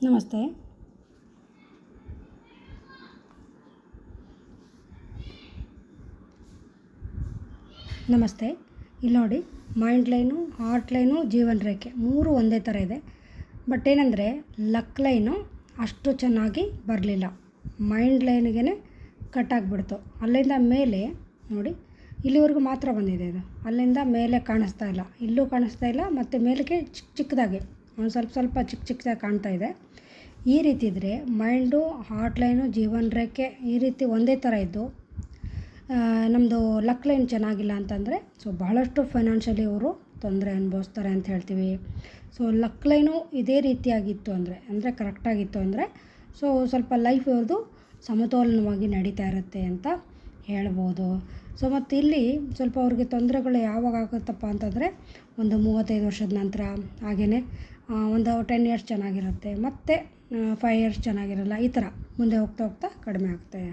ನಮಸ್ತೆ. ನಮಸ್ತೆ. ಇಲ್ಲಿ ನೋಡಿ, ಮೈಂಡ್ ಲೈನು, ಹಾರ್ಟ್ ಲೈನು, ಜೀವನ ರೇಖೆ 3 ಒಂದೇ ಥರ ಇದೆ. ಬಟ್ ಏನಂದರೆ ಲಕ್ ಲೈನು ಅಷ್ಟು ಚೆನ್ನಾಗಿ ಬರಲಿಲ್ಲ. ಮೈಂಡ್ ಲೈನಿಗೆ ಕಟ್ ಆಗಿಬಿಡ್ತು. ಅಲ್ಲಿಂದ ಮೇಲೆ ನೋಡಿ, ಇಲ್ಲಿವರೆಗೂ ಮಾತ್ರ ಬಂದಿದೆ ಇದು. ಅಲ್ಲಿಂದ ಮೇಲೆ ಕಾಣಿಸ್ತಾ ಇಲ್ಲ, ಇಲ್ಲೂ ಕಾಣಿಸ್ತಾ ಇಲ್ಲ, ಮತ್ತು ಮೇಲಕ್ಕೆ ಚಿಕ್ಕದಾಗಿ ಒಂದು ಸ್ವಲ್ಪ ಚಿಕ್ಕದಾಗಿ ಕಾಣ್ತಾ ಇದೆ. ಈ ರೀತಿ ಇದ್ದರೆ ಮೈಂಡು, ಹಾರ್ಟ್ ಲೈನು, ಜೀವನ ರೇಖೆ ಈ ರೀತಿ ಒಂದೇ ಥರ ಇದ್ದು ನಮ್ಮದು ಲಕ್ ಲೈನ್ ಚೆನ್ನಾಗಿಲ್ಲ ಅಂತಂದರೆ ಬಹಳಷ್ಟು ಫೈನಾನ್ಷಿಯಲಿ ಅವರು ತೊಂದರೆ ಅನುಭವಿಸ್ತಾರೆ ಅಂತ ಹೇಳ್ತೀವಿ. ಲಕ್ ಲೈನು ಇದೇ ರೀತಿಯಾಗಿತ್ತು ಅಂದರೆ ಕರೆಕ್ಟಾಗಿತ್ತು ಅಂದರೆ ಸ್ವಲ್ಪ ಲೈಫ್ ಇವ್ರದ್ದು ಸಮತೋಲನವಾಗಿ ನಡೀತಾ ಇರುತ್ತೆ ಅಂತ ಹೇಳ್ಬೋದು. ಮತ್ತು ಇಲ್ಲಿ ಸ್ವಲ್ಪ ಅವ್ರಿಗೆ ತೊಂದರೆಗಳು ಯಾವಾಗ ಆಗುತ್ತಪ್ಪ ಅಂತಂದರೆ ಒಂದು 35 ವರ್ಷದ ನಂತರ, ಹಾಗೆಯೇ ಒಂದು 10 ಇಯರ್ಸ್ ಚೆನ್ನಾಗಿರುತ್ತೆ, ಮತ್ತು 5 ಇಯರ್ಸ್ ಚೆನ್ನಾಗಿರಲ್ಲ. ಈ ಥರ ಮುಂದೆ ಹೋಗ್ತಾ ಕಡಿಮೆ ಆಗ್ತದೆ.